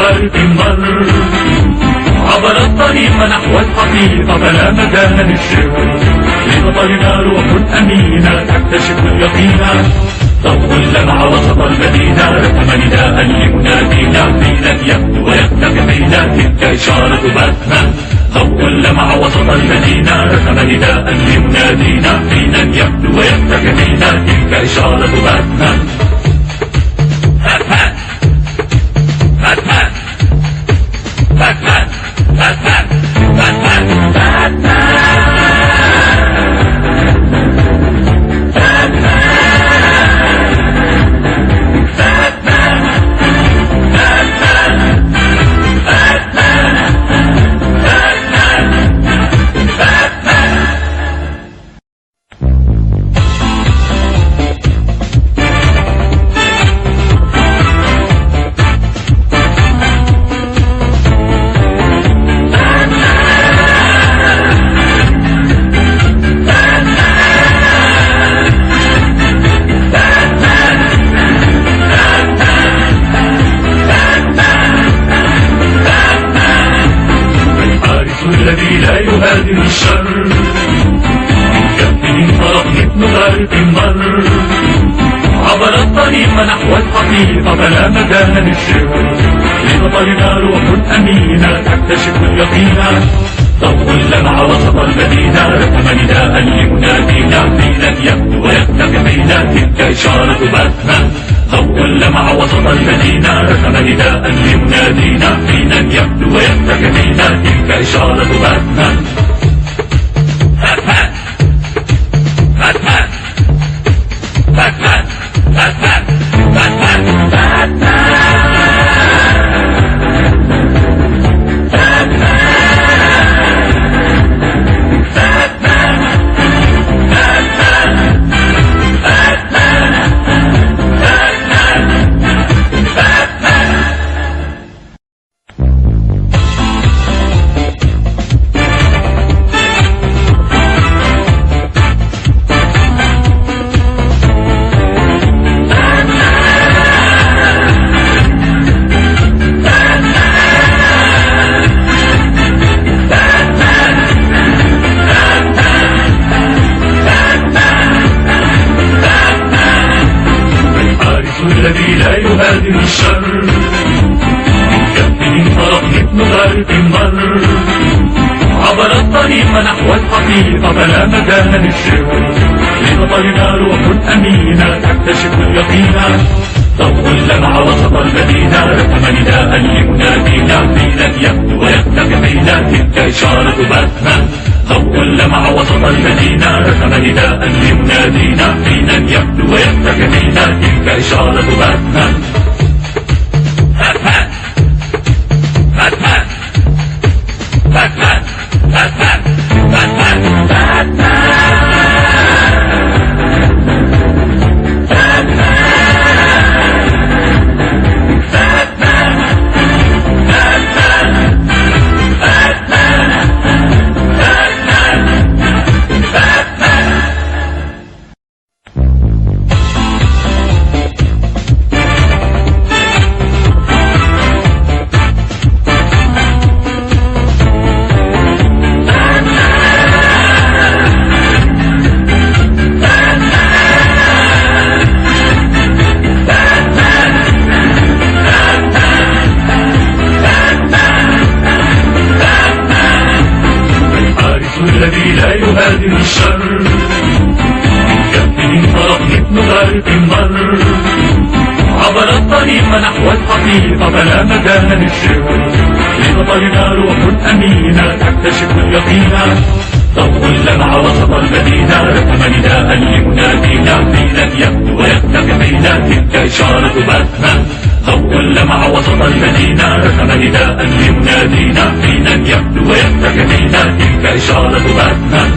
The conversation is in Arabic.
غارق مر، عبر الطريق نحو الحقيقة فلا مكان للشر، لبطلنا روح أمينة تكتشف اليقين، ضوء لمع وسط المدينة رقم نداء لمنادينا، حين يبدو ويختفي حين تلك إشارة باتمان، ضوء لمع وسط المدينة رقم نداء لمنادينا، حين يبدو ويختفي حين تلك إشارة باتمان. باتمان باتمان باتمان باتمان باتمان باتمان. الذي لا يهادن الشر، من كفه فرق مثل غارق مر، عبر الطريق نحو الحقيقة فلا مكان للشر، لبطلنا روح أمينة تكتشف اليقين، ضوء لمع وسط المدينة رقم نداء لمنادينا، حين يبدو ويختفي حين تلك إشارة باتمان، ضوء لمع وسط المدينة رقم نداء لمنادينا، حين يبدو ويختفي حين تلك إشارة باتمان. باتمان باتمان باتمان باتمان باتمان باتمان. الذي لا يهادن الشر، من كفه فرق مثل غارق مر، عبر الطريق نحو الحقيقة فلا مكان للشر، لبطلنا روح أمينة تكتشف اليقين، ضوء لمع وسط المدينة رقم نداء لمنادينا، حين يبدو ويختفي حين تلك إشارة باتمان، ضوء لمع وسط المدينة رقم نداء لمنادينا، حين يبدو ويختفي حين تلك إشارة باتمان. باتمان باتمان باتمان باتمان باتمان باتمان. الذي لا يهادن الشر، من كفه فرق مثل غارق مر، عبر الطريق نحو الحقيقة فلا مكان للشر، لبطلنا روح أمينة تكتشف اليقين، ضوء لمع وسط المدينة رقم نداء لمنادينا، حين يبدو ويختفي حين تلك إشارة باتمان، ضوء لمع وسط المدينة رقم نداء لمنادينا، حين يبدو ويختفي حين تلك إشارة باتمان.